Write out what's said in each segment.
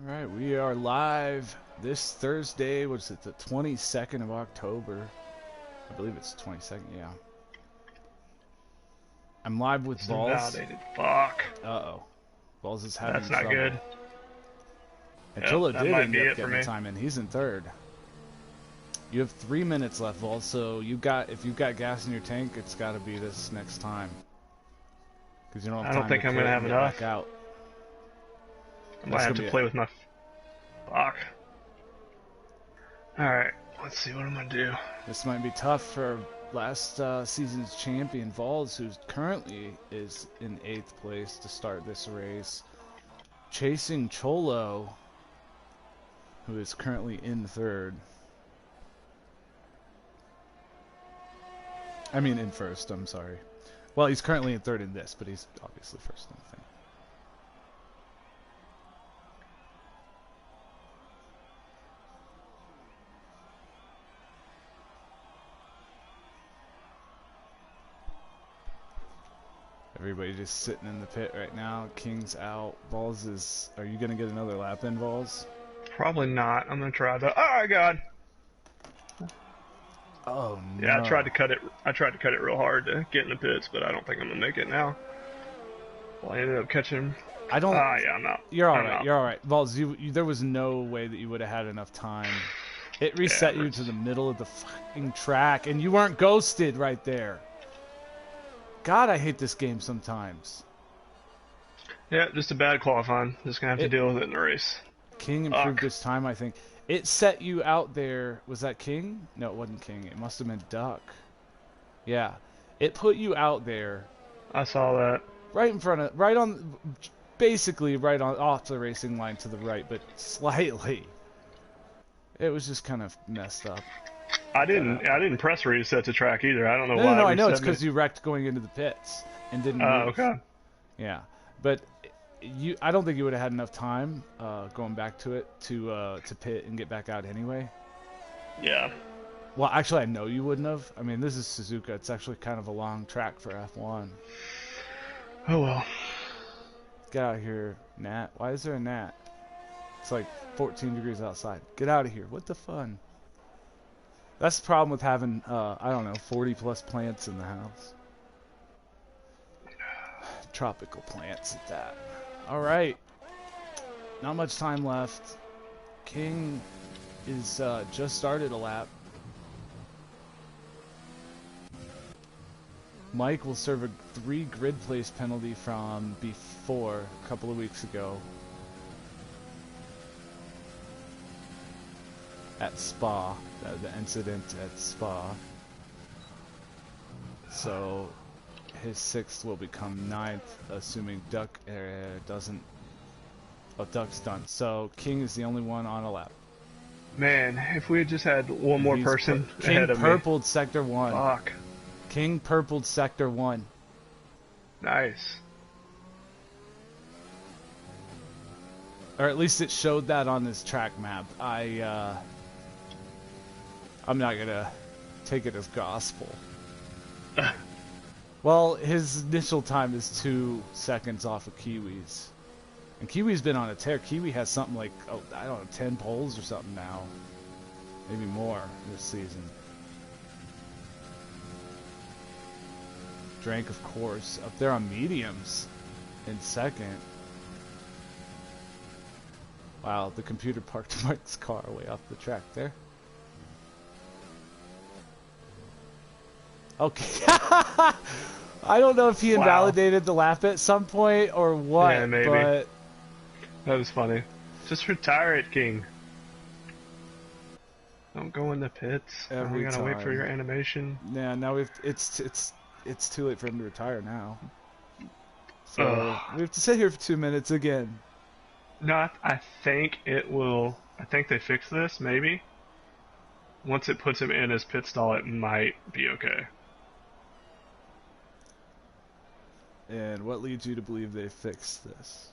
Alright, we are live this Thursday, what's it, the 22nd of October. I believe it's 22nd, yeah. I'm live with Vols. Validated. Fuck. Uh-oh. Vols is having That's not trouble. good. And Cholo that did might end be up it for getting me. time in. He's in third. You have 3 minutes left, Vols, so if you've got gas in your tank, it's got to be this next time. Because you don't have I time don't think to I'm gonna pit have and get enough. back out. I might have to play with my... Fuck. Alright, let's see what I'm gonna do. This might be tough for last season's champion Vols, who currently is in 8th place to start this race, chasing Cholo, who is currently in 3rd. I mean in 1st, I'm sorry. Well, he's currently in 3rd in this, but he's obviously 1st in the thing. Everybody just sitting in the pit right now. King's out. Vols is... Are you going to get another lap in, Vols? Probably not. I'm gonna try the... Oh, God! Oh, no. Yeah, I tried to cut it real hard to get in the pits, but I don't think I'm gonna make it now. Well, I ended up catching... I don't... Ah, yeah, I'm out. You're I'm alright, out. you're alright. Vols, there was no way that you would have had enough time. It reset you to the middle of the fucking track, and you weren't ghosted right there. God, I hate this game sometimes. Yeah, just a bad qualifying. Just gonna have to deal with it in the race. King improved this time, I think. It set you out there. Was that King? No, it wasn't King. It must have been Duck. Yeah. It put you out there. I saw that. Right in front of... Basically right on off the racing line to the right, but slightly. It was just kind of messed up. I didn't press reset the track either. I don't know why. No, I know. It's because you wrecked going into the pits and didn't move. Oh, okay. Yeah. But... I don't think you would have had enough time going back to it to pit and get back out anyway. Yeah. Well, actually, I know you wouldn't have. I mean, this is Suzuka. It's actually kind of a long track for F1. Oh well. Get out of here, Nat. Why is there a gnat? It's like 14 degrees outside. Get out of here. What the fun? That's the problem with having, I don't know, 40+ plants in the house. Tropical plants at that. Alright. Not much time left. King is just started a lap. Mike will serve a 3 grid place penalty from before a couple of weeks ago at Spa, the incident at Spa. So his 6th will become 9th, assuming Duck doesn't... Oh, Duck's done. So King is the only one on a lap. Man, if we had just had one more person ahead of me. King purpled Sector 1. Fuck. King purpled Sector 1. Nice. Or at least it showed that on this track map. I'm not gonna take it as gospel. Well, his initial time is 2 seconds off of Kiwi's. And Kiwi's been on a tear. Kiwi has something like, oh, I don't know, 10 poles or something now. Maybe more this season. Drank, of course, up there on mediums in 2nd. Wow, the computer parked Mark's car way off the track there. Okay. I don't know if he invalidated the lap at some point or what, yeah, maybe. But... That was funny. Just retire it, King. Don't go in the pits. We gotta wait for your animation. Yeah, now it's too late for him to retire now. So we have to sit here for 2 minutes again. No, I think it will. I think they fixed this, maybe. Once it puts him in his pit stall, it might be okay. And what leads you to believe they fixed this?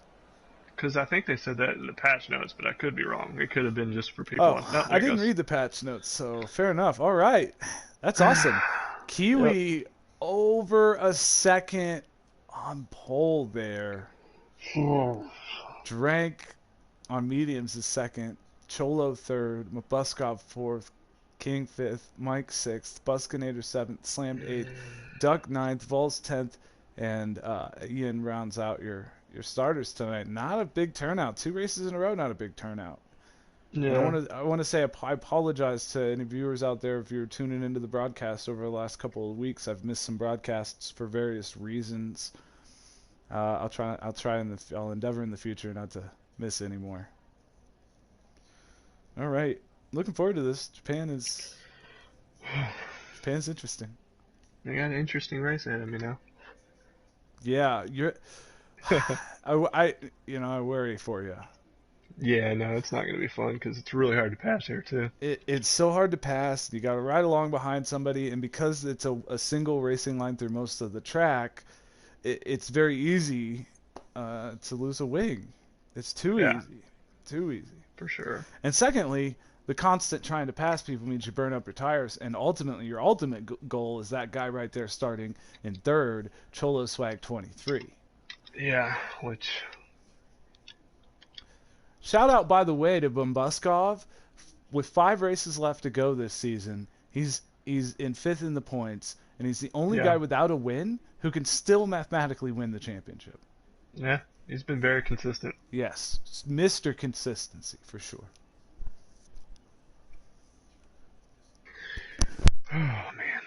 Because I think they said that in the patch notes, but I could be wrong. It could have been just for people. Oh, I didn't read the patch notes, so fair enough. All right. That's awesome. Kiwi over a second on pole there. Drank on mediums is second, Cholo third, Mabbuskov fourth, King fifth, Mike sixth, Buskynator seventh, Slammed eighth, Duck ninth, Vols 10th, and Ian rounds out your starters tonight. Not a big turnout. 2 races in a row, not a big turnout. Yeah. And I want to say I apologize to any viewers out there if you're tuning into the broadcast over the last couple of weeks. I've missed some broadcasts for various reasons. I'll endeavor in the future not to miss any more. All right, looking forward to this. Japan's interesting. They got an interesting race ahead of me now. Yeah, I worry for you. Yeah, no, it's not going to be fun because it's really hard to pass here too. It's so hard to pass. You got to ride along behind somebody, and because it's a single racing line through most of the track, it's very easy to lose a wing. It's too easy. For sure. And secondly, the constant trying to pass people means you burn up your tires, and ultimately your ultimate goal is that guy right there starting in third, Cholo Swag 23. Yeah, which... Shout out, by the way, to Mabbuskov. With 5 races left to go this season, he's in 5th in the points, and he's the only guy without a win who can still mathematically win the championship. Yeah, he's been very consistent. Yes, Mr. Consistency, for sure. Oh, man.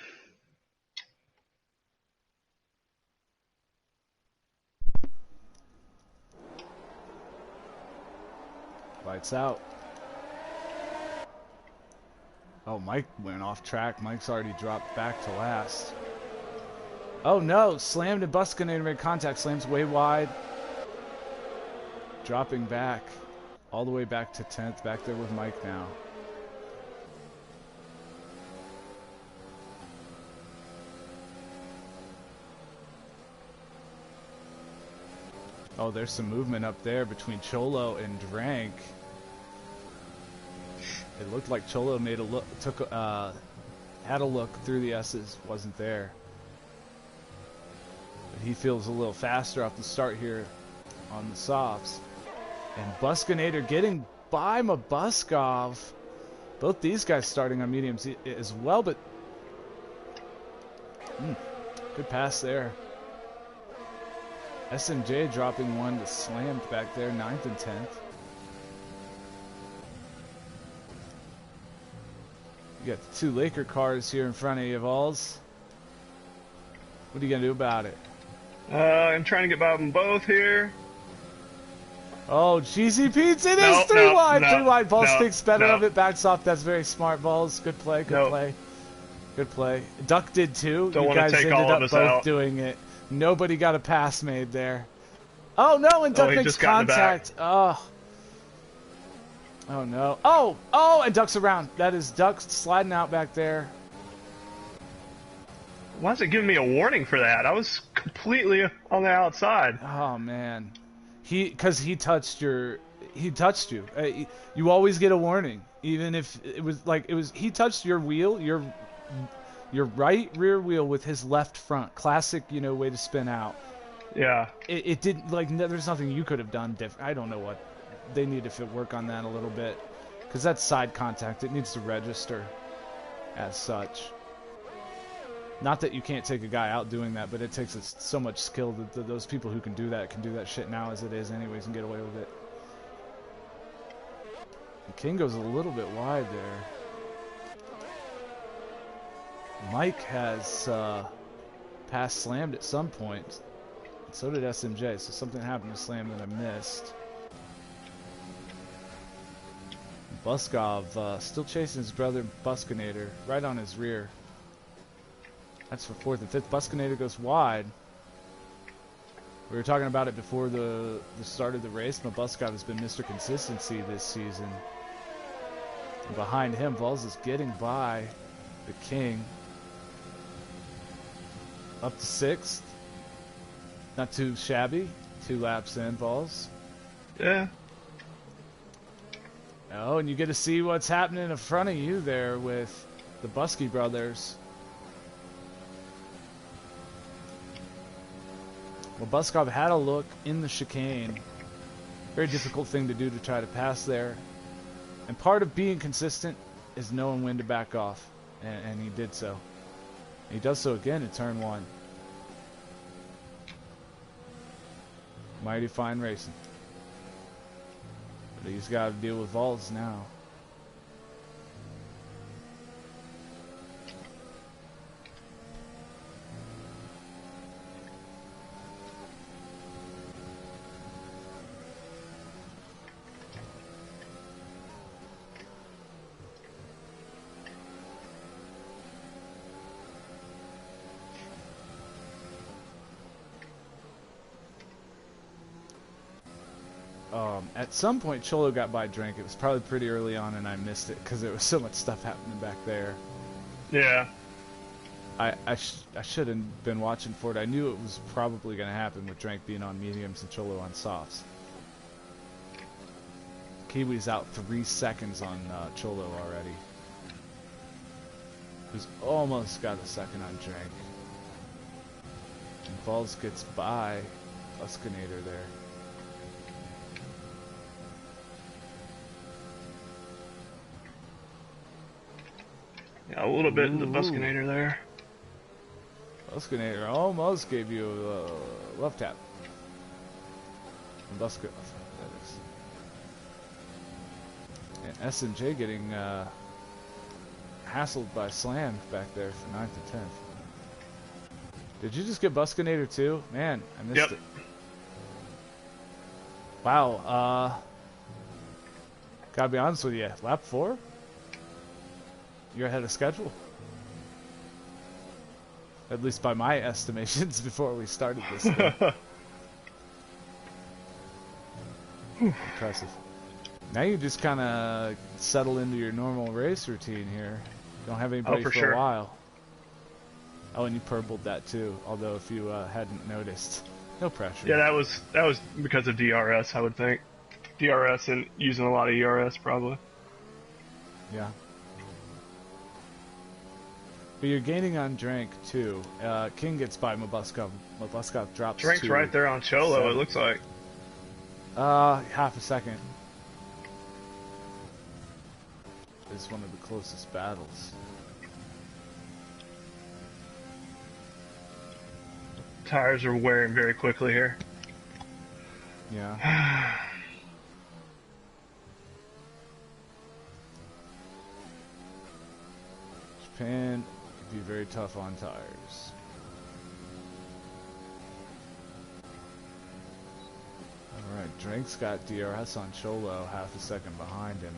Lights out. Oh, Mike went off track. Mike's already dropped back to last. Oh no, slammed and Buskynator made contact. Slams way wide. Dropping back. All the way back to 10th. Back there with Mike now. Oh, there's some movement up there between Cholo and Drank. It looked like Cholo made a look, had a look through the S's, wasn't there. But he feels a little faster off the start here on the softs. And Buskynator getting by Mabbuskov. Both these guys starting on mediums as well, but good pass there. SMJ dropping one to Slammed back there, 9th and 10th. You got the 2 Laker cars here in front of you, Vols. What are you going to do about it? I'm trying to get by them both here. Oh, Cheesy Pete's, it is 3 wide. 3 wide. Vols thinks better of it, backs off. That's very smart, Vols. Good play, good play. Good play. Duck did too. Don't you guys take ended all up of us both out. doing it. Nobody got a pass made there. Oh no, and Duck makes contact. Oh. Oh no. Oh, and Duck's around. That is Duck sliding out back there. Why is it giving me a warning for that? I was completely on the outside. Oh man. Because he touched you. You always get a warning, even if he touched your wheel, your right rear wheel with his left front. Classic, way to spin out. Yeah. It didn't, there's nothing you could have done different. I don't know what. They need to work on that a little bit. Because that's side contact. It needs to register as such. Not that you can't take a guy out doing that, but it takes so much skill that those people who can do that shit now as it is anyways and get away with it. And King goes a little bit wide there. Mike has passed Slammed at some point. So did SMJ, so something happened to Slam that I missed. Mabbuskov still chasing his brother Buskynator right on his rear. That's for 4th and 5th. Buskynator goes wide. We were talking about it before the start of the race. Mabbuskov has been Mr. Consistency this season. And behind him, Vols is getting by the King. Up to 6th. Not too shabby. 2 laps in, Vols. Yeah. Oh, and you get to see what's happening in front of you there with the Busky brothers. Well, Mabbuskov had a look in the chicane. Very difficult thing to do to try to pass there. And part of being consistent is knowing when to back off. And he did so. He does so again in turn 1. Mighty fine racing. But he's got to deal with Vols now. At some point, Cholo got by Drink. It was probably pretty early on, and I missed it because there was so much stuff happening back there. Yeah. I should have been watching for it. I knew it was probably going to happen with Drink being on mediums and Cholo on softs. Kiwi's out 3 seconds on Cholo already. Who's almost got a second on Drink. And Vols gets by Buskynator there. Yeah, a little bit into Buskynator there. Buskynator almost gave you a left tap. Buskov, that is. And S&J getting hassled by Slam back there for 9th and 10th. Did you just get Buskynator too? Man, I missed it. Wow, gotta be honest with you, lap 4? You're ahead of schedule. At least by my estimations before we started this thing. Impressive. Now you just kind of settle into your normal race routine here. You don't have anybody for a while. Oh, and you purpled that too, although if you hadn't noticed. No pressure. Yeah, that was because of DRS, I would think. DRS and using a lot of ERS, probably. Yeah. But you're gaining on Drink too. King gets by mabbuskov. Mabbuskov drops. Drink's right there on Cholo. 7. It looks like. Half a second. It's one of the closest battles. Tires are wearing very quickly here. Yeah. Japan could be very tough on tires. Alright, Drink's got DRS on Cholo, half a second behind him.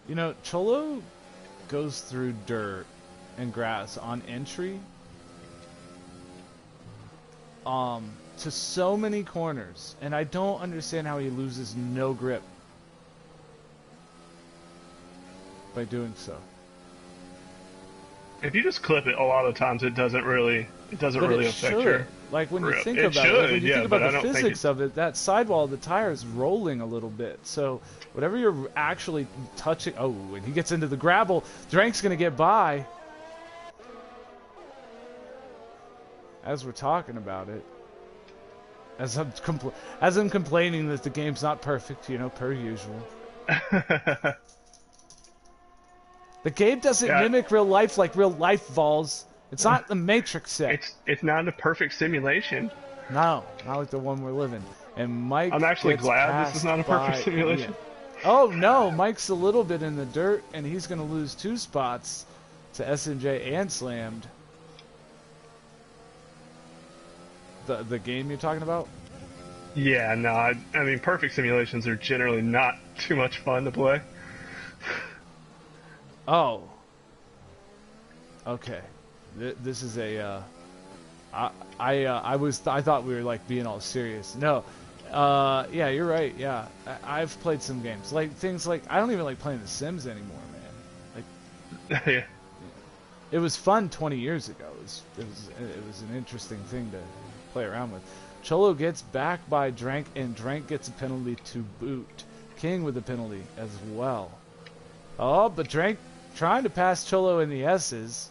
You know, Cholo goes through dirt and grass on entry to so many corners, and I don't understand how he loses no grip by doing so. If you just clip it, a lot of times it doesn't really affect your like when grip. You think about it, when you think about the physics of it, that sidewall of the tire is rolling a little bit. So whatever you're actually touching, oh, when he gets into the gravel, Drink's gonna get by. As we're talking about it, as I'm complaining that the game's not perfect, you know, per usual. The game doesn't mimic real life like real life, Vols. It's not the Matrix set. It's not a perfect simulation. No, not like the one we're living. And Mike, I'm actually glad this is not a perfect simulation. Yeah. Oh no, Mike's a little bit in the dirt, and he's going to lose 2 spots to S&J and Slammed. The game you're talking about? Yeah, no, I mean, perfect simulations are generally not too much fun to play. Oh. Okay. This is a. I thought we were like being all serious. No. Yeah, you're right. Yeah, I've played some games like things like I don't even like playing The Sims anymore, man. Like. Yeah. It was fun 20 years ago. It was an interesting thing to play around with. Cholo gets back by Drank, and Drank gets a penalty to boot. King with a penalty as well. Oh, but Drank trying to pass Cholo in the S's.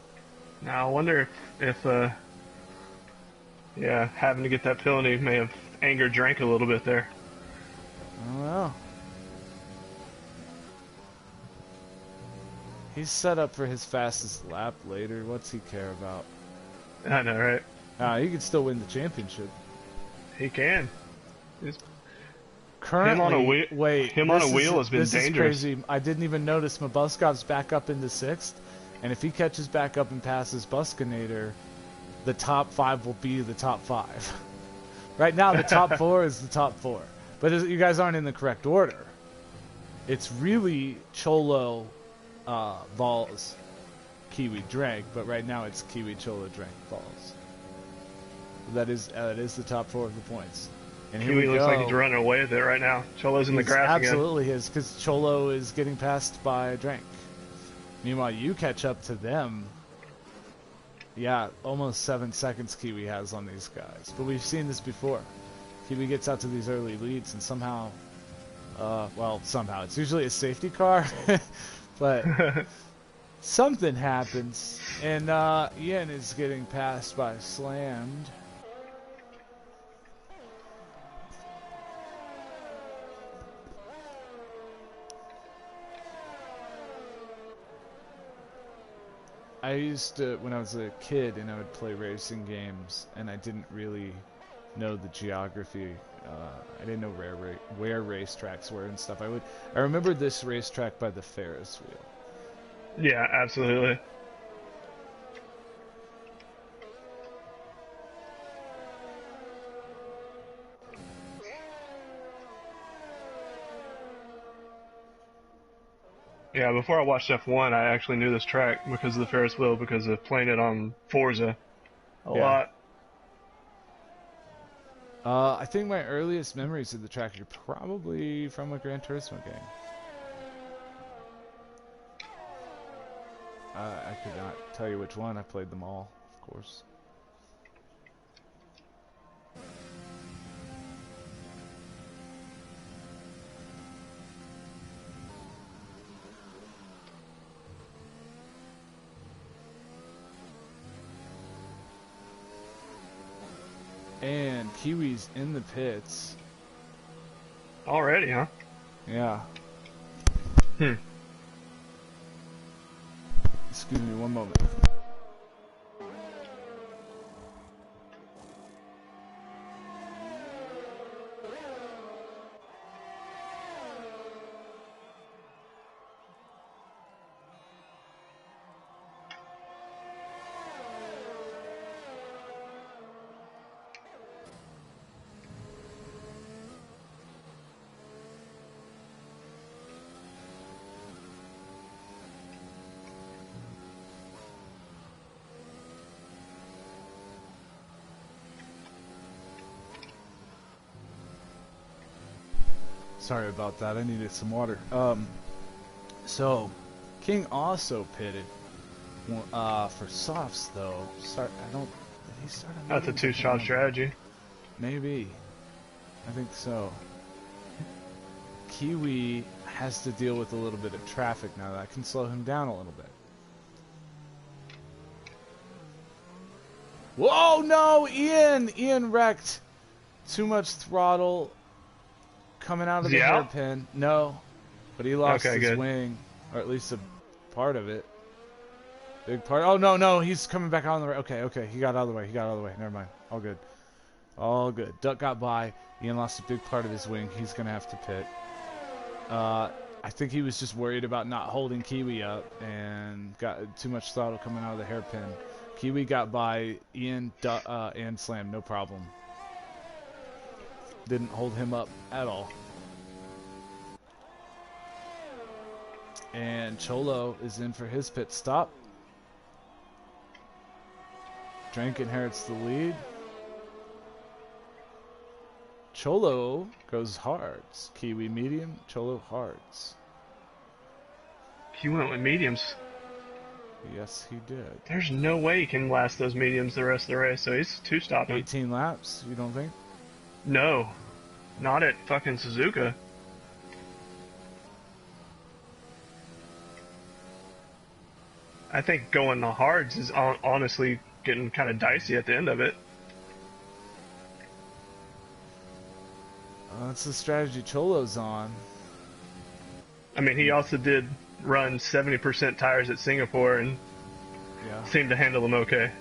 Now I wonder if yeah, having to get that penalty may have angered Drank a little bit there. I don't know. He's set up for his fastest lap later. What's he care about? I know, right? He could still win the championship. He can. Currently, him on a wheel has been this dangerous. Is crazy. I didn't even notice Mabuskov's back up into 6th, and if he catches back up and passes Buskynator, the top 5 will be the top 5. Right now, the top 4 is the top 4, but you guys aren't in the correct order. It's really Cholo, Vols, Kiwi, Drank, but right now it's Kiwi, Cholo, Drank, Vols. That is the top 4 of the points. And Kiwi looks like he's running away with it right now. Cholo's in the grass absolutely again. Is, because Cholo is getting passed by Drank. Meanwhile, you catch up to them. Yeah, almost 7 seconds Kiwi has on these guys. But we've seen this before. Kiwi gets out to these early leads and somehow, somehow. It's usually a safety car, but something happens. And Ian is getting passed by Slammed. I used to, when I was a kid and I would play racing games and I didn't really know the geography. I didn't know where racetracks were and stuff. I remember this racetrack by the Ferris wheel. Yeah, absolutely. Yeah, before I watched F1, I actually knew this track because of the Ferris wheel, because of playing it on Forza a lot. I think my earliest memories of the track are probably from a Gran Turismo game. I could not tell you which one. I played them all, of course. And Kiwi's in the pits. Already, huh? Yeah. Excuse me one moment. Sorry about that. I needed some water. So, King also pitted for softs though. Did he start? That's a two-shot strategy. Maybe. I think so. Kiwi has to deal with a little bit of traffic now. That can slow him down a little bit. Whoa, no! Ian wrecked. Too much throttle. Coming out of the hairpin. No. But he lost his wing. Or at least a part of it. Big part. Oh, no. He's coming back on the right. Okay. He got out of the way. Never mind. All good. Duck got by. Ian lost a big part of his wing. He's going to have to pit. I think he was just worried about not holding Kiwi up. And got too much throttle coming out of the hairpin. Kiwi got by. Ian and Slam. No problem. Didn't hold him up at all. And Cholo is in for his pit stop. Drank inherits the lead. Cholo goes hards. Kiwi medium, Cholo hards. He went with mediums. Yes, he did. There's no way he can last those mediums the rest of the race, so he's two-stopping. 18 laps, you don't think? No, not at fucking Suzuka. I think going the hards is honestly getting kind of dicey at the end of it. That's the strategy Cholo's on. I mean, he also did run 70% tires at Singapore and seemed to handle them okay.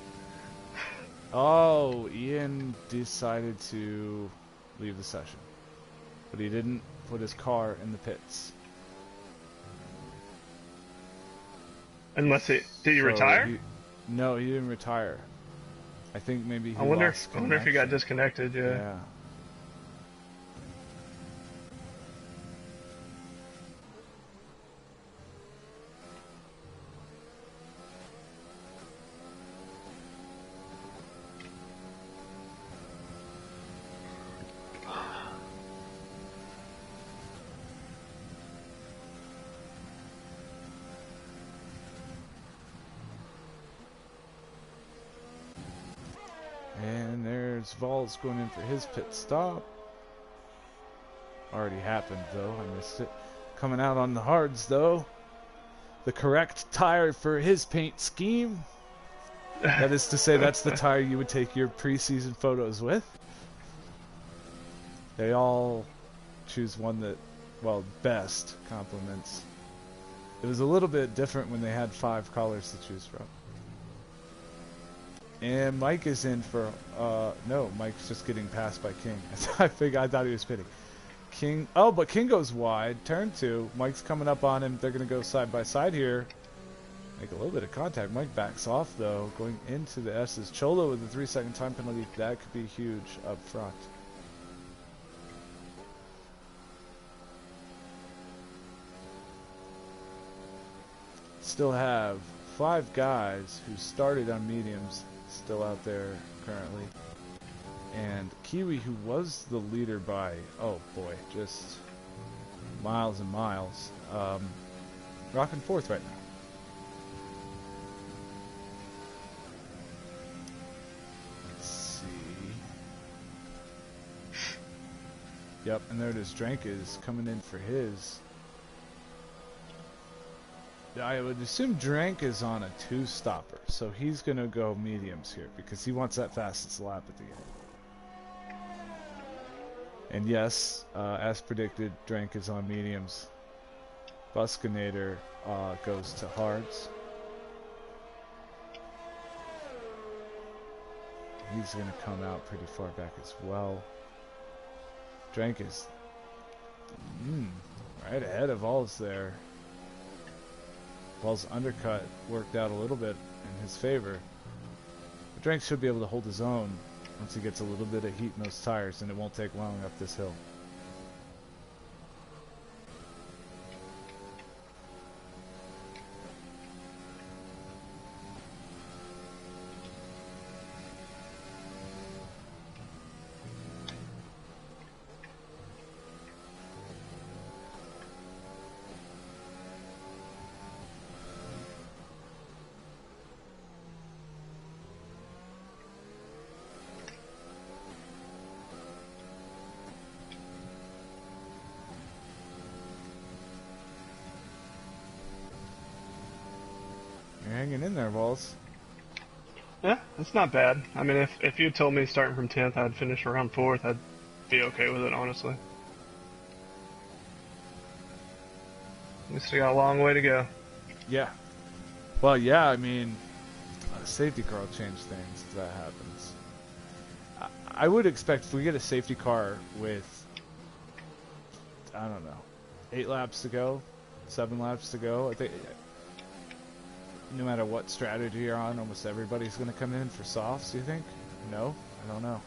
Oh, Ian decided to leave the session, but he didn't put his car in the pits. Unless did he retire? No, he didn't retire. I think maybe he I wonder lost if he got disconnected. Yeah. And there's Vols going in for his pit stop. Already happened though, I missed it. Coming out on the hards though. The correct tire for his paint scheme. That is to say, that's the tire you would take your preseason photos with. They all choose one that, well, best complements. It was a little bit different when they had 5 colors to choose from. And Mike is in for, no, Mike's just getting passed by King. I thought he was pitting. King, oh, but King goes wide, turn 2. Mike's coming up on him. They're going to go side by side here. Make a little bit of contact. Mike backs off, though, going into the S's. Cholo with a 3-second time penalty. That could be huge up front. Still have 5 guys who started on mediums still out there currently, and Kiwi, who was the leader by, oh boy, just miles and miles, rocking 4th right now. Let's see. Yep, and there it is. Drank is coming in for his. I would assume Drank is on a 2-stopper, so he's going to go mediums here because he wants that fastest lap at the end. And yes, as predicted, Drank is on mediums. Buskynator goes to hards. He's going to come out pretty far back as well. Drank is right ahead of Vols there. Vols' undercut worked out a little bit in his favor. But Drank should be able to hold his own once he gets a little bit of heat in those tires, and it won't take long up this hill. You're hanging in there, Vols. Yeah, that's not bad. I mean, if you told me starting from 10th I'd finish around 4th, I'd be okay with it, honestly. We still got a long way to go. Yeah. Well, yeah, I mean, safety car will change things if that happens. I would expect if we get a safety car with, I don't know, 8 laps to go, 7 laps to go, I think no matter what strategy you're on, almost everybody's going to come in for softs, you think? No? I don't know.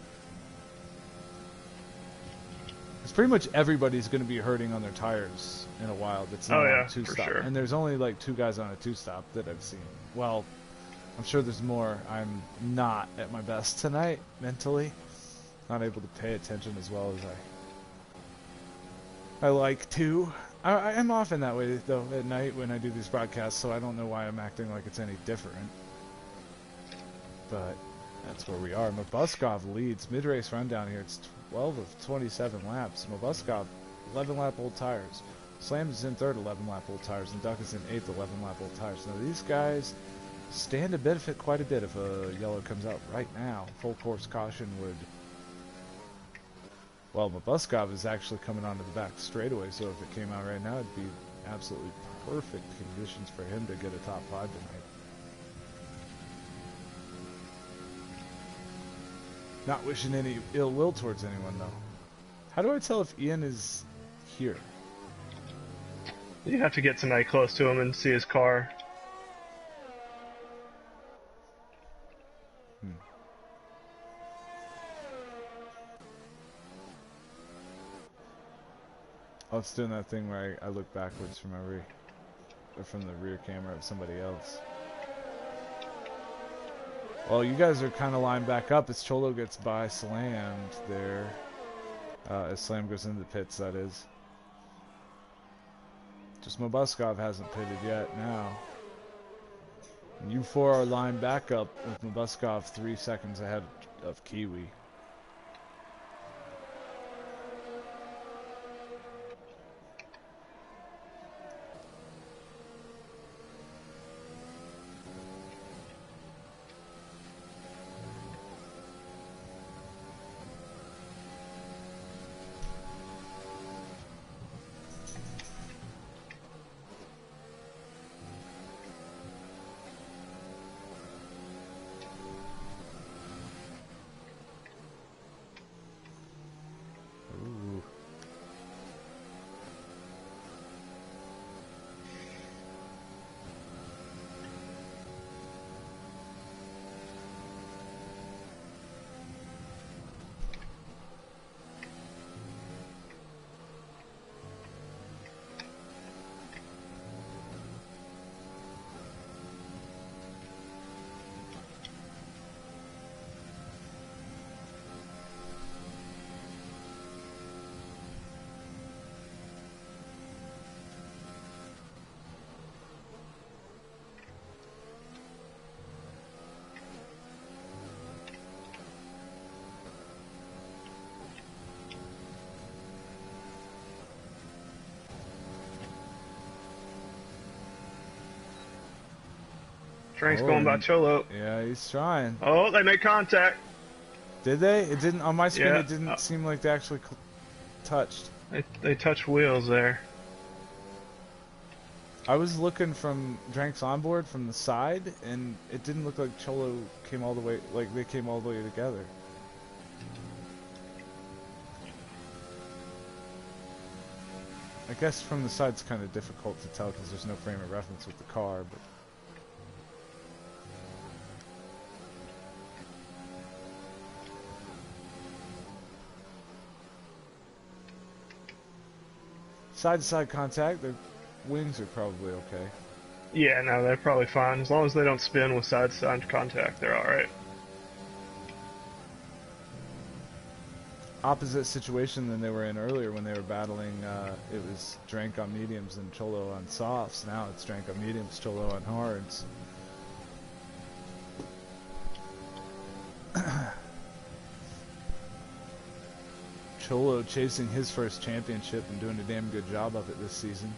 Because pretty much everybody's going to be hurting on their tires in a while that's not on a 2-stop. Sure. And there's only like 2 guys on a 2-stop that I've seen. Well, I'm sure there's more. I'm not at my best tonight, mentally. Not able to pay attention as well as I like to. I'm often that way, though, at night when I do these broadcasts, so I don't know why I'm acting like it's any different. But that's where we are. Mabbuskov leads. Mid-race rundown here. It's 12 of 27 laps. Mabbuskov, 11-lap old tires. Slam is in third, 11-lap old tires, and Duck is in eighth, 11-lap old tires. Now these guys stand to benefit quite a bit if a yellow comes out right now. Full course caution would... Well, Mabbuskov is actually coming onto the back straightaway, so if it came out right now, it'd be absolutely perfect conditions for him to get a top 5 tonight. Not wishing any ill will towards anyone, though. How do I tell if Ian is here? You have to get tonight close to him and see his car. Oh, it's doing that thing where I look backwards from from the rear camera of somebody else. Well, you guys are kind of lined back up as Cholo gets by Slammed there. As Slam goes into the pits, that is. Just Mabbuskov hasn't pitted yet now. And you four are lined back up with Mabbuskov 3 seconds ahead of Kiwi. Train's going by Cholo. Yeah, he's trying. Oh, they made contact. Did they? It didn't, on my screen, Yeah. it didn't seem like they actually touched. They touched wheels there. I was looking from Drank's onboard from the side, and it didn't look like Cholo came all the way, like they came all the way together. I guess from the side it's kind of difficult to tell because there's no frame of reference with the car, but... Side-to-side contact, their wings are probably okay. Yeah, no, they're probably fine. As long as they don't spin with side-to-side contact, they're alright. Opposite situation than they were in earlier when they were battling. It was Drank on mediums and Cholo on softs. Now it's Drank on mediums, Cholo on hards. Cholo chasing his first championship and doing a damn good job of it this season.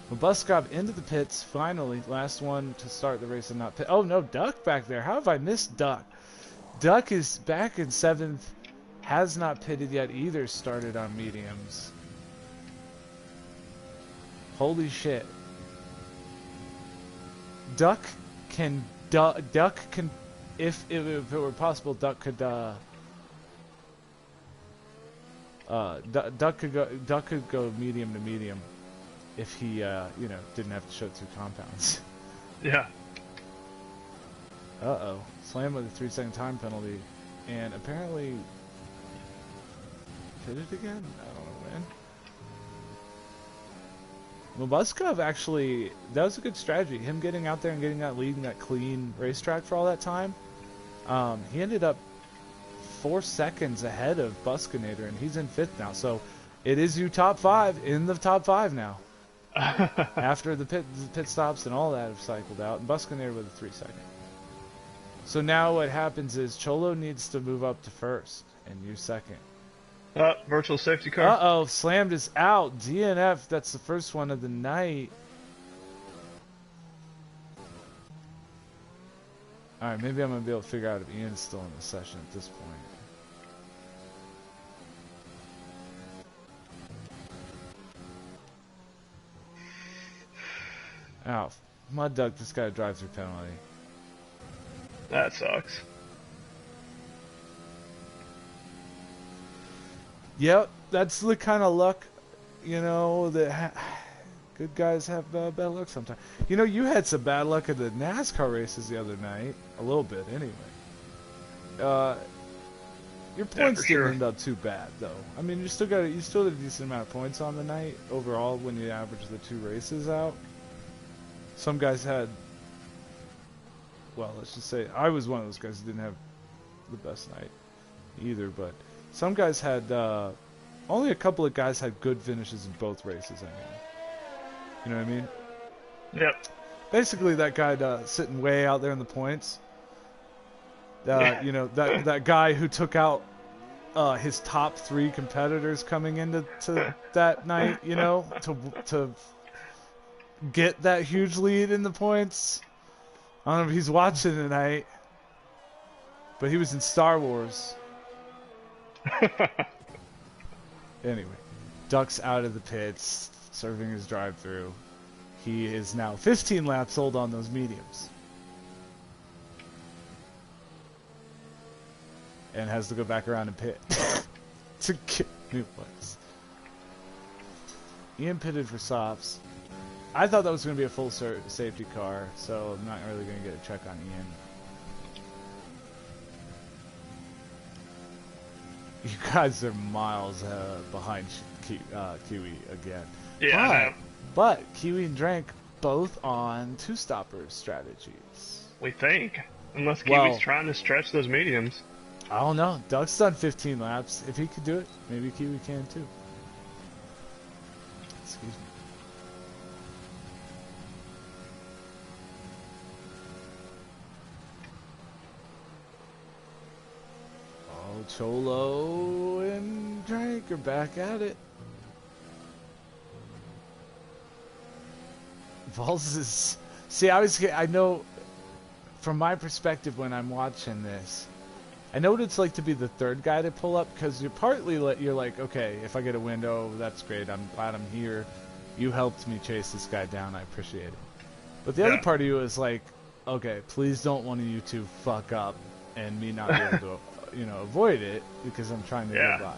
Mabbuskov into the pits, finally. Last one to start the race and not pit. Oh no, Duck back there. How have I missed Duck? Duck is back in 7th. Has not pitted yet either, started on mediums. Holy shit. Duck can, if it were possible, Duck could, Duck could go medium to medium if he, you know, didn't have to show 2 compounds. Yeah. Uh-oh. Slam with a 3-second time penalty. And apparently... pitted again? I don't know when. Mabbuskov actually, that was a good strategy. Him getting out there and getting that lead in that clean racetrack for all that time. He ended up 4 seconds ahead of Buskynator, and he's in 5th now. So it is you top 5 in the top 5 now. After the pit stops and all that have cycled out, and Buskynator with a 3-second. So now what happens is Cholo needs to move up to 1st, and you 2nd. Virtual safety car. Uh-oh, slammed is out. DNF, that's the first one of the night. Alright, maybe I'm going to be able to figure out if Ian's still in the session at this point. Ow. Mud Duck just got a drive-through penalty. That sucks. Yep, that's the kind of luck, you know, that good guys have bad luck sometimes. You know, you had some bad luck at the NASCAR races the other night. A little bit, anyway. Your points didn't end up too bad, though. I mean, you still had a decent amount of points on the night overall when you average the two races out. Some guys had, well, let's just say I was one of those guys who didn't have the best night either, but some guys had, only a couple of guys had good finishes in both races, I mean. You know what I mean? Yep. Basically, that guy sitting way out there in the points, you know, that guy who took out his top 3 competitors coming into that night, you know, to get that huge lead in the points. I don't know if he's watching tonight, but he was in Star Wars. Anyway, Duck's out of the pits, serving his drive-through. He is now 15 laps old on those mediums. And has to go back around and pit to get new ones. Ian pitted for softs. I thought that was going to be a full safety car, so I'm not really going to get a check on Ian. You guys are miles behind Kiwi again. Yeah, but Kiwi and Drank both on two-stopper strategies. We think. Unless Kiwi's trying to stretch those mediums. I don't know. Doug's done 15 laps. If he could do it, maybe Kiwi can too. Excuse me. Oh, Cholo and Drank are back at it. Vols is... See, I know, from my perspective when I'm watching this, I know what it's like to be the third guy to pull up, because you're you're like, okay, if I get a window, that's great. I'm glad I'm here. You helped me chase this guy down. I appreciate it. But the other part of you is like, okay, please don't one of you two fuck up and me not be able to, you know, avoid it because I'm trying to get by.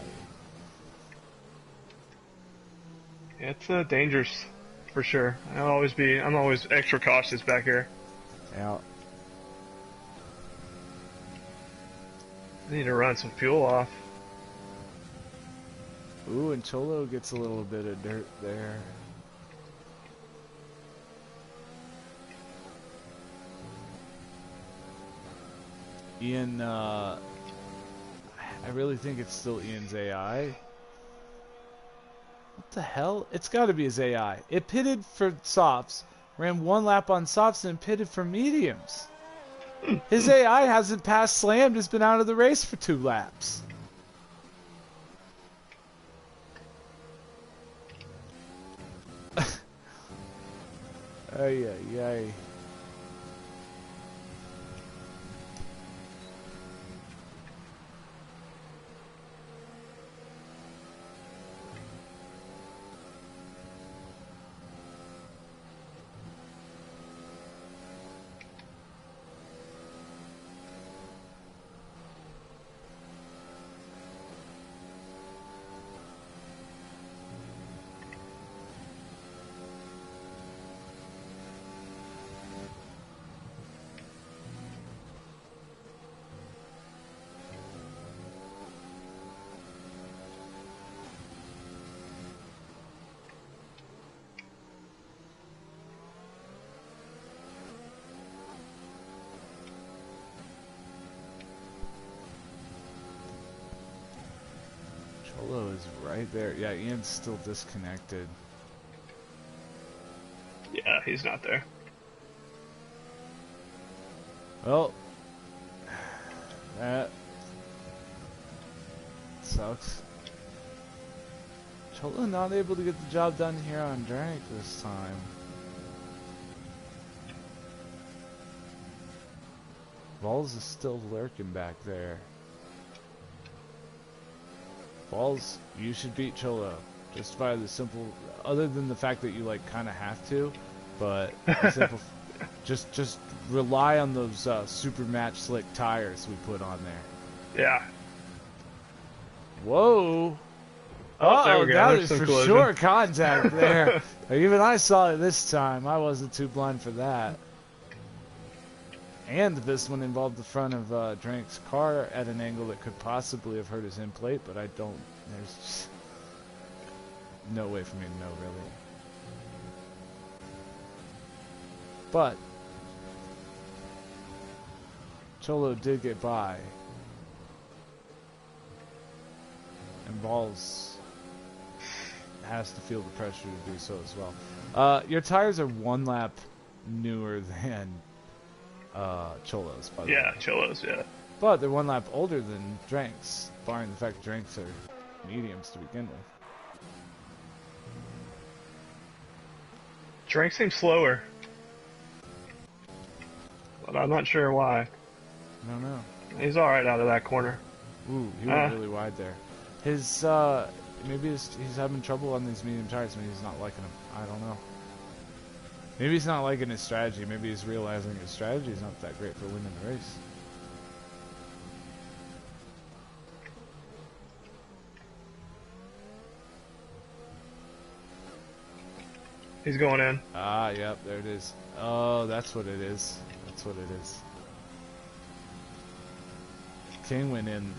It's dangerous for sure. I'm always extra cautious back here. Yeah. I need to run some fuel off. Ooh, and Cholo gets a little bit of dirt there. Ian, I really think it's still Ian's AI. What the hell? It's got to be his AI. It pitted for softs, ran one lap on softs, and pitted for mediums. His AI hasn't passed slammed, has been out of the race for 2 laps. Ay, ay, ay. Cholo is right there. Yeah, Ian's still disconnected. Yeah, he's not there. Well, that sucks. Cholo not able to get the job done here on Drake this time. Vols is still lurking back there. Vols, you should beat Cholo. Just by the simple, other than the fact that you like kind of have to, but the simple, just rely on those super match slick tires we put on there. Yeah. Whoa. Oh, there we go. That There's is for collision. sure contact there. Even I saw it this time. I wasn't too blind for that. And this one involved the front of Drake's car at an angle that could possibly have hurt his end plate, but I don't. There's just no way for me to know, really. But Cholo did get by, and Vols has to feel the pressure to do so as well. Your tires are 1 lap newer than Cholo's, by the way. Yeah, Cholos, yeah. But they're 1 lap older than Drake's, barring the fact that Drake's are mediums to begin with. Drake seems slower. But I'm not sure why. I don't know. He's alright out of that corner. Ooh, he went really wide there. His, maybe he's having trouble on these medium tires. Maybe he's not liking them. I don't know. Maybe he's not liking his strategy. Maybe he's realizing his strategy is not that great for winning the race. He's going in. Ah, yep, there it is. Oh, that's what it is. That's what it is. King went in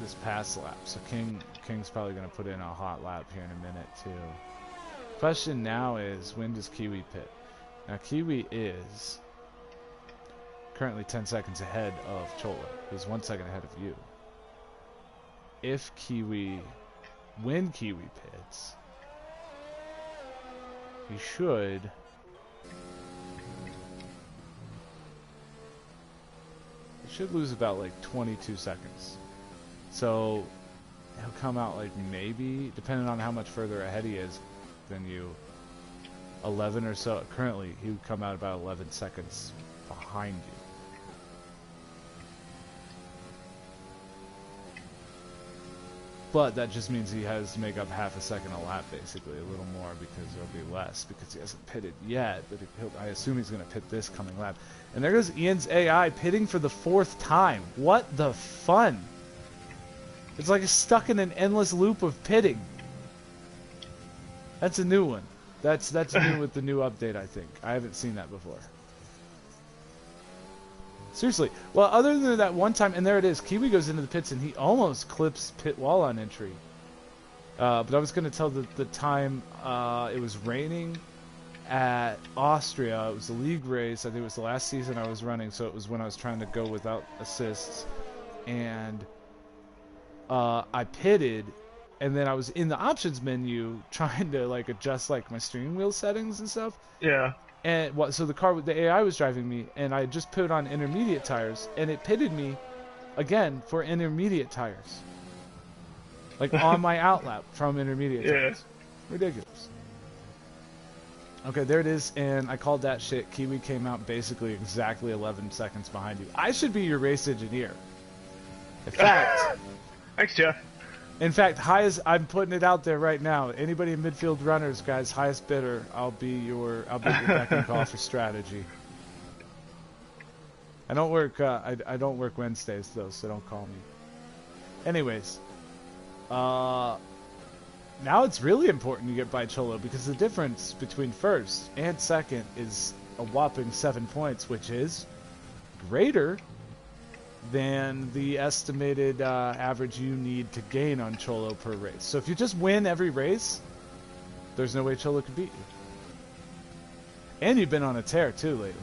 this past lap, so King's probably going to put in a hot lap here in a minute too. Question now is, when does Kiwi pit? Now Kiwi is currently 10 seconds ahead of Cholo. He's 1 second ahead of you. When Kiwi pits, he should lose about like 22 seconds. So he'll come out like maybe, depending on how much further ahead he is than you, 11 or so. Currently, he would come out about 11 seconds behind you. But that just means he has to make up half a second a lap, basically, a little more, because there'll be less, because he hasn't pitted yet, but I assume he's going to pit this coming lap. And there goes Ian's AI pitting for the 4th time. What the fun! It's like it's stuck in an endless loop of pitting. That's a new one. That's new with the new update, I think. I haven't seen that before. Seriously. Well, other than that one time, and there it is, Kiwi goes into the pits and he almost clips pit wall on entry. But I was going to tell the time it was raining at Austria. It was a league race. I think it was the last season I was running, so it was when I was trying to go without assists. And I pitted, and then I was in the options menu trying to like adjust like my steering wheel settings and stuff. Yeah. And so the AI was driving me, and I just put on intermediate tires, and it pitted me again for intermediate tires, like on my outlap from intermediate tires. Ridiculous. Okay, there it is, and I called that shit. Kiwi came out basically exactly 11 seconds behind you. I should be your race engineer. In fact, thanks, Jeff. In fact, I'm putting it out there right now. Anybody in Midfield Runners, guys, highest bidder, I'll be your beck and call for strategy. I don't work I don't work Wednesdays though, so don't call me. Anyways, now it's really important to get by Cholo, because the difference between first and second is a whopping 7 points, which is greater than the estimated average you need to gain on Cholo per race. So if you just win every race, there's no way Cholo could beat you. And you've been on a tear too lately.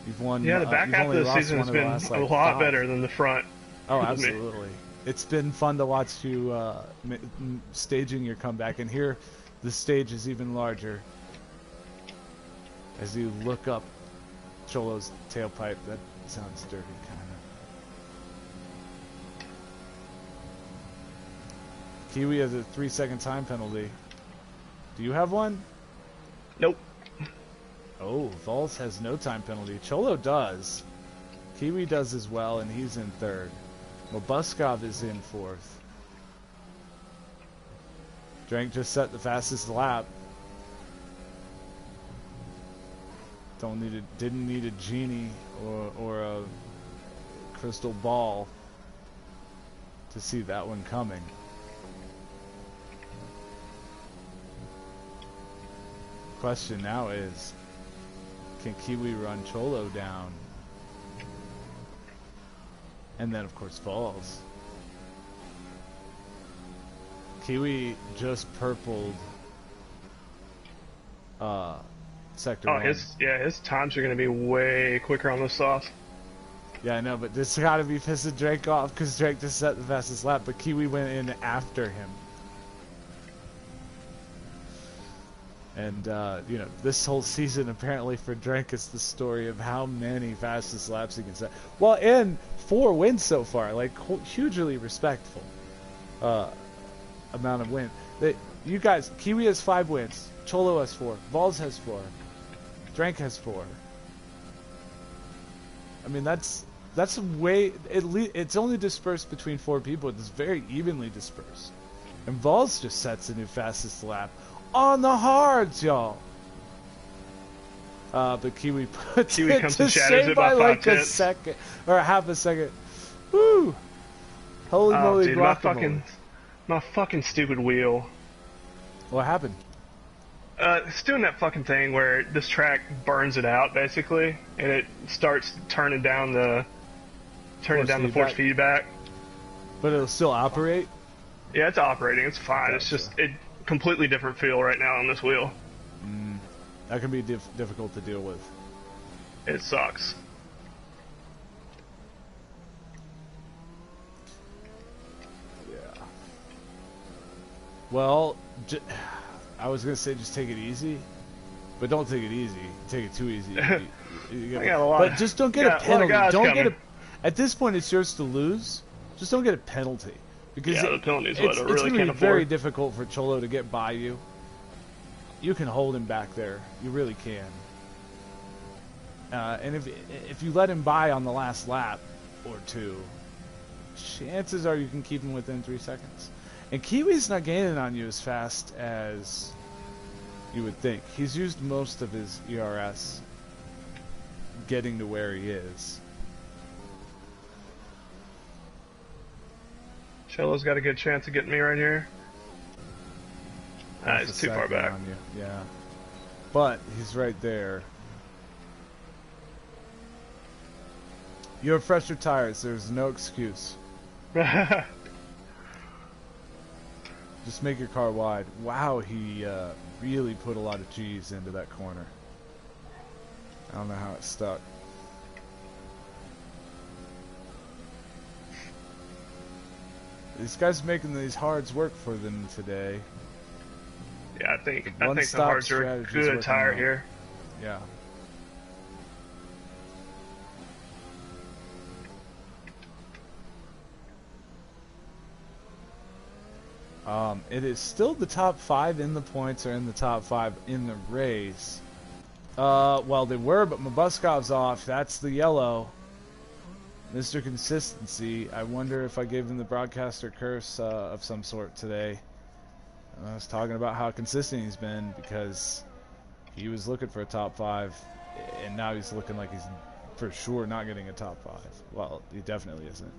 You've won. Yeah, the back half of the season has been a lot better than the front. Oh, absolutely. It's been fun to watch you staging your comeback, and here the stage is even larger as you look up Cholo's tailpipe. That sounds dirty, kind Kiwi has a 3-second time penalty. Do you have one? Nope. Oh, Vols has no time penalty. Cholo does. Kiwi does as well, and he's in third. Mabbuskov is in fourth. Drank just set the fastest lap. Didn't need a genie or a crystal ball to see that one coming. Question now is, can Kiwi run Cholo down? And then of course Vols. Kiwi just purpled sector 1. His times are gonna be way quicker on this sauce. Yeah, I know, but this gotta be pissing Drake off because Drake just set the fastest lap, but Kiwi went in after him. And, you know, this whole season apparently for Drake is the story of how many fastest laps he can set. Well, and 4 wins so far, like, hugely respectful amount of win. You guys, Kiwi has 5 wins, Cholo has 4, Vols has 4, Drake has 4. I mean, that's way, it's only dispersed between 4 people. It's very evenly dispersed. And Vols just sets a new fastest lap on the hards, y'all. But Kiwi puts it comes to and shatters shame it by by like 5 a tenths. second or a half a second. Woo! Holy moly, Dude, my fucking stupid wheel. What happened? It's doing that fucking thing where this track burns it out basically, and it starts turning down the force feedback. But it'll still operate? Yeah, it's operating. It's fine. Gotcha. It's just completely different feel right now on this wheel. That can be difficult to deal with. It sucks. Yeah. Well, I was gonna say just take it easy, but don't take it easy. Take it too easy. But just don't get a penalty. Don't get a. At this point, it's yours to lose. Just don't get a penalty because the penalty is what I really it's can't gonna be afford. very difficult for Cholo to get by you. You can hold him back there. You really can. And if you let him by on the last lap or 2, chances are you can keep him within 3 seconds. And Kiwi's not gaining on you as fast as you would think. He's used most of his ERS getting to where he is. Cholo's got a good chance of getting me right here. He's too far back. On you. Yeah. But he's right there. You have fresher tires. There's no excuse. Just make your car wide. Wow, he really put a lot of G's into that corner. I don't know how it stuck. These guys making these hards work for them today. Yeah, I think the hards are a good tire here. Yeah. It is still the top 5 in the points or in the top 5 in the race. Well, they were, but Mabuskov's off. That's the yellow. Mr. Consistency. I wonder if I gave him the broadcaster curse of some sort today. I was talking about how consistent he's been because he was looking for a top 5, and now he's looking like he's for sure not getting a top 5. Well, he definitely isn't.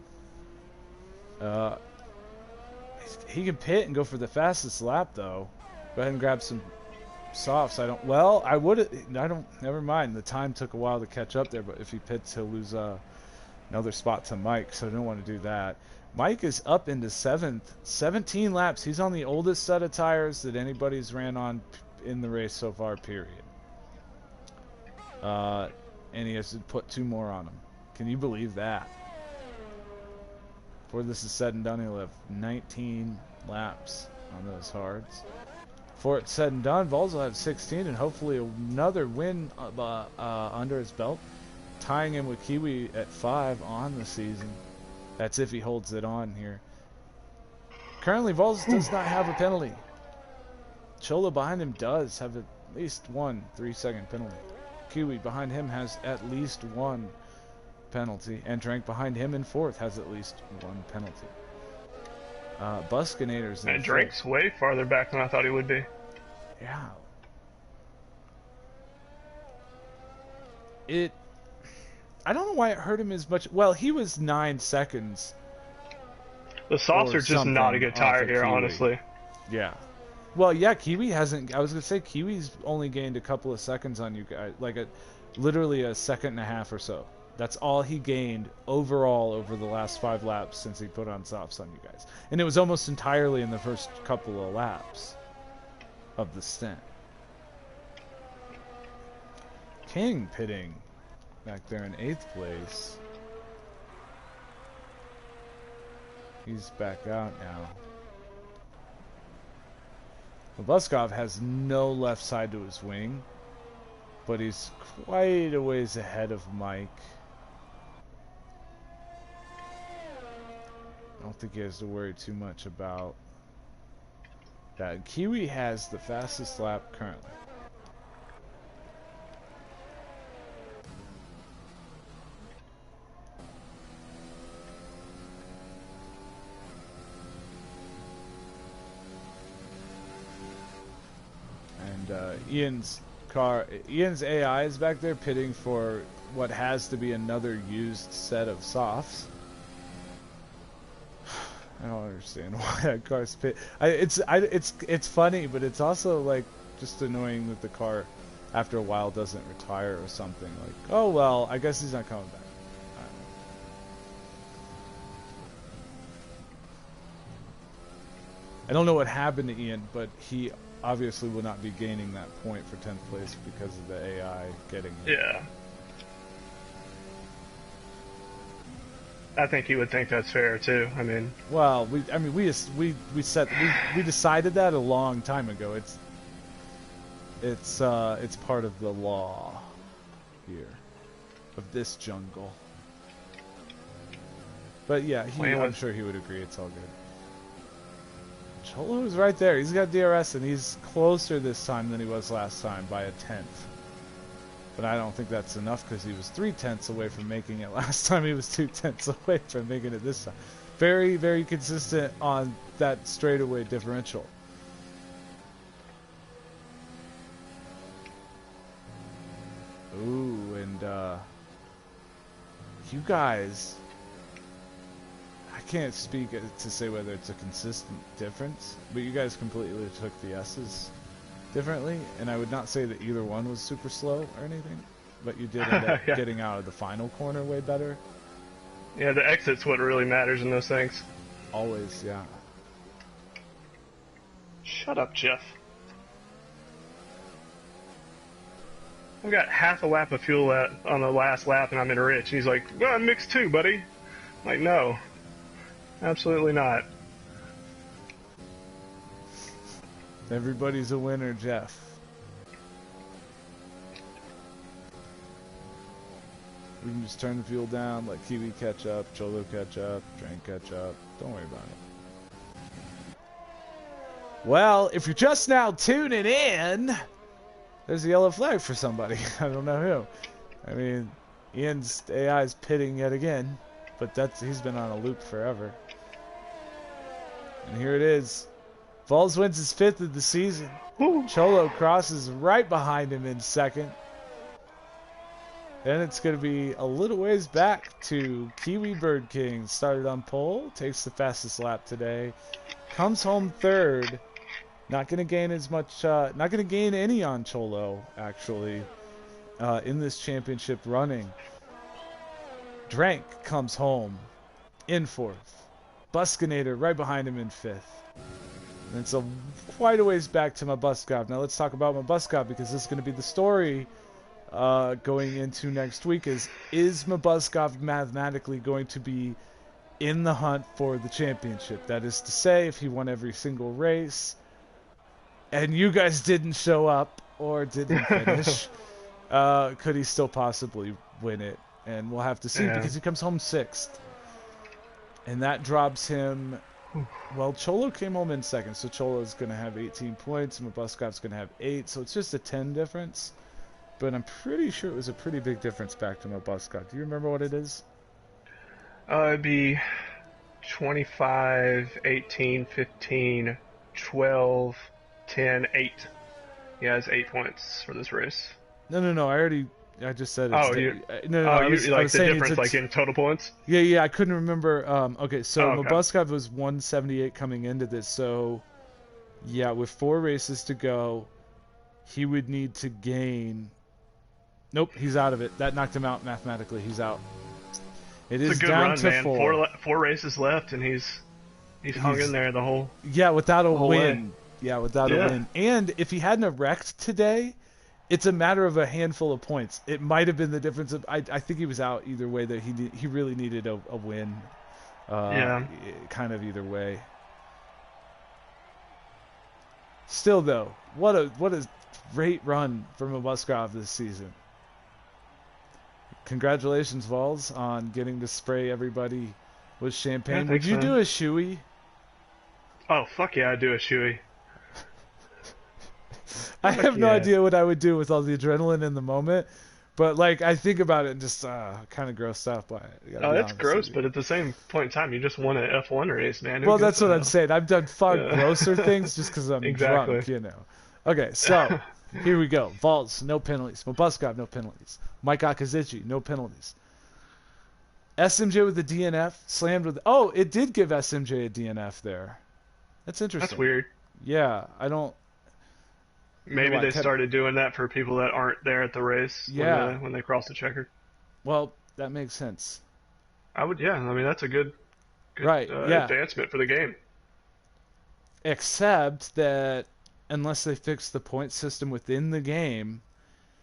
He can pit and go for the fastest lap, though. Go ahead and grab some softs. Never mind. The time took a while to catch up there, but if he pits, he'll lose another spot to Mike, so I don't want to do that. Mike is up into 7th. 17 laps. He's on the oldest set of tires that anybody's ran on in the race so far, period. And he has to put 2 more on him. Can you believe that? Before this is said and done, he'll have 19 laps on those hards. Before it's said and done, Vols will have 16 and hopefully another win under his belt, tying him with Kiwi at 5 on the season. That's if he holds it on here. Currently, Vols does not have a penalty. Cholo behind him does have at least one 3-second penalty. Kiwi behind him has at least one penalty. And Drank behind him in fourth has at least one penalty. Buskynator's in and Drake's way farther back than I thought he would be. Yeah. I don't know why it hurt him as much. Well, he was 9 seconds. The softs are just not a good tire here, honestly. Yeah. Well, yeah, Kiwi hasn't. I was gonna say Kiwi's only gained a couple of seconds on you guys, like literally a second and a half or so. That's all he gained overall over the last 5 laps since he put on softs on you guys, and it was almost entirely in the first couple of laps of the stint. King pitting back there in 8th place. He's back out now. Mabbuskov has no left side to his wing, but he's quite a ways ahead of Mike. I don't think he has to worry too much about that. Kiwi has the fastest lap currently. Ian's AI is back there pitting for what has to be another used set of softs. I don't understand why that car's pit. It's funny, but it's also like just annoying that the car after a while doesn't retire or something. Like, oh well, I guess he's not coming back. I don't know what happened to Ian, but he obviously will not be gaining that point for 10th place because of the AI getting him. Yeah. I think he would think that's fair too. I mean, well, we decided that a long time ago. It's part of the law here of this jungle. But yeah, I'm sure he would agree. It's all good. Cholo is right there. He's got DRS, and he's closer this time than he was last time by a 10th. But I don't think that's enough because he was 3/10 away from making it last time. He was 2/10 away from making it this time. Very, very consistent on that straightaway differential. Ooh, and you guys... I can't speak to say whether it's a consistent difference, but you guys completely took the S's differently, and I would not say that either one was super slow or anything, but you did end up getting out of the final corner way better. Yeah, the exit's what really matters in those things. Always, yeah. Shut up, Jeff. I've got half a lap of fuel on the last lap, and I'm in rich. And he's like, well, I'm mixed too, buddy. I'm like, no. Absolutely not. Everybody's a winner, Jeff. We can just turn the fuel down, let Kiwi catch up, Cholo catch up, Drank catch up. Don't worry about it. Well, if you're just now tuning in, there's a yellow flag for somebody. I don't know who. I mean, Ian's AI is pitting yet again, but he's been on a loop forever. And here it is. Vols wins his 5th of the season. Woo. Cholo crosses right behind him in 2nd. Then it's going to be a little ways back to KiwiBirdKing. Started on pole, takes the fastest lap today. Comes home 3rd. Not going to gain as much, not going to gain any on Cholo, actually, in this championship running. Drank comes home in 4th. Buskynator right behind him in 5th. And it's quite a ways back to Mabbuskov. Now let's talk about Mabbuskov, because this is going to be the story going into next week. Is Mabbuskov mathematically going to be in the hunt for the championship? That is to say, if he won every single race and you guys didn't show up or didn't finish, could he still possibly win it? And we'll have to see, because he comes home 6th. And that drops him Well, Cholo came home in second, so Cholo's going to have 18 points, and Mabuskov's going to have 8, so it's just a 10 difference. But I'm pretty sure it was a pretty big difference back to Mabuskov. Do you remember what it is? It'd be 25, 18, 15, 12, 10, 8. Yeah, it's 8 points for this race. No. I just said it's... Oh, no. Oh, I you was like the saying difference, like in total points? Yeah, I couldn't remember. Okay, so Oh, okay. Mabuskov was 178 coming into this, so... Yeah, with 4 races to go, he would need to gain... Nope, he's out of it. That knocked him out mathematically. He's out. It's a good down run, to man. 4. Four races left, and he's hung in there the whole... Yeah, without a win. Way. Yeah, without a win. And if he hadn't have wrecked today, it's a matter of a handful of points. It might have been the difference of... I think he was out either way. That he really needed a win. Yeah. Kind of either way. Still, though, what a great run from Mabuskov this season. Congratulations, Vols, on getting to spray everybody with champagne. Yeah, Would you man. do a shoey? Oh, fuck yeah, I'd do a shoey. I have no idea what I would do with all the adrenaline in the moment, but like I think about it and just kind of grossed out by it. Oh, that's gross, but at the same point in time, you just won an F1 race, man. Well, that's what I'm saying. I've done far grosser things just because I'm Exactly. drunk, you know. Okay, so here we go. Vols, no penalties. Mabuskov, no penalties. Mike Akazici, no penalties. SMJ with the DNF, slammed with... Oh, it did give SMJ a DNF there. That's interesting. That's weird. Yeah, I don't... Maybe they started doing that for people that aren't there at the race when they cross the checker. Well, that makes sense. I mean, that's a good advancement for the game. Except that unless they fix the point system within the game...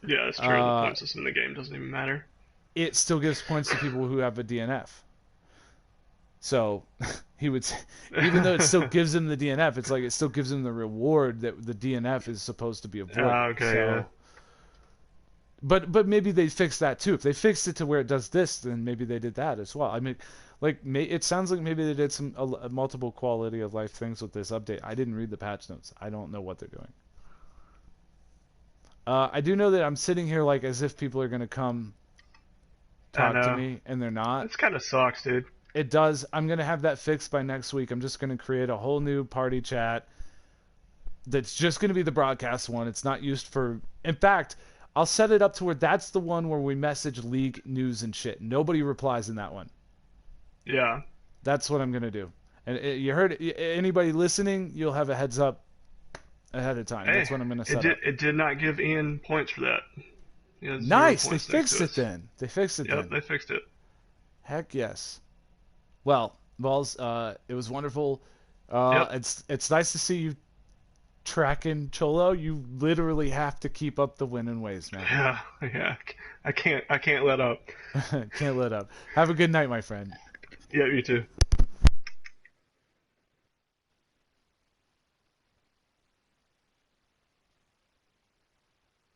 Yeah, that's true. The point system in the game doesn't even matter. It still gives points to people who have a DNF. So he would, even though it still gives him the DNF, it's like it still gives him the reward that the DNF is supposed to be avoided. Okay, yeah. But maybe they fixed that too. If they fixed it to where it does this, then maybe they did that as well. I mean, like it sounds like maybe they did some multiple quality of life things with this update. I didn't read the patch notes. I don't know what they're doing. I do know that I'm sitting here like as if people are going to come talk to me, and they're not. This kind of sucks, dude. It does. I'm going to have that fixed by next week. I'm just going to create a whole new party chat that's just going to be the broadcast one. It's not used for... In fact, I'll set it up to where that's the one where we message league news and shit. Nobody replies in that one. Yeah. That's what I'm going to do. And you heard anybody listening, you'll have a heads up ahead of time. Hey, that's what I'm going to set up. It did not give Ian points for that. Nice. They fixed it then. They fixed it then. Yep, they fixed it. Heck yes. Well, Vols, it was wonderful. It's nice to see you tracking Cholo. You literally have to keep up the winning ways, man. Yeah. I can't let up. Can't let up. Have a good night, my friend. Yeah, you too.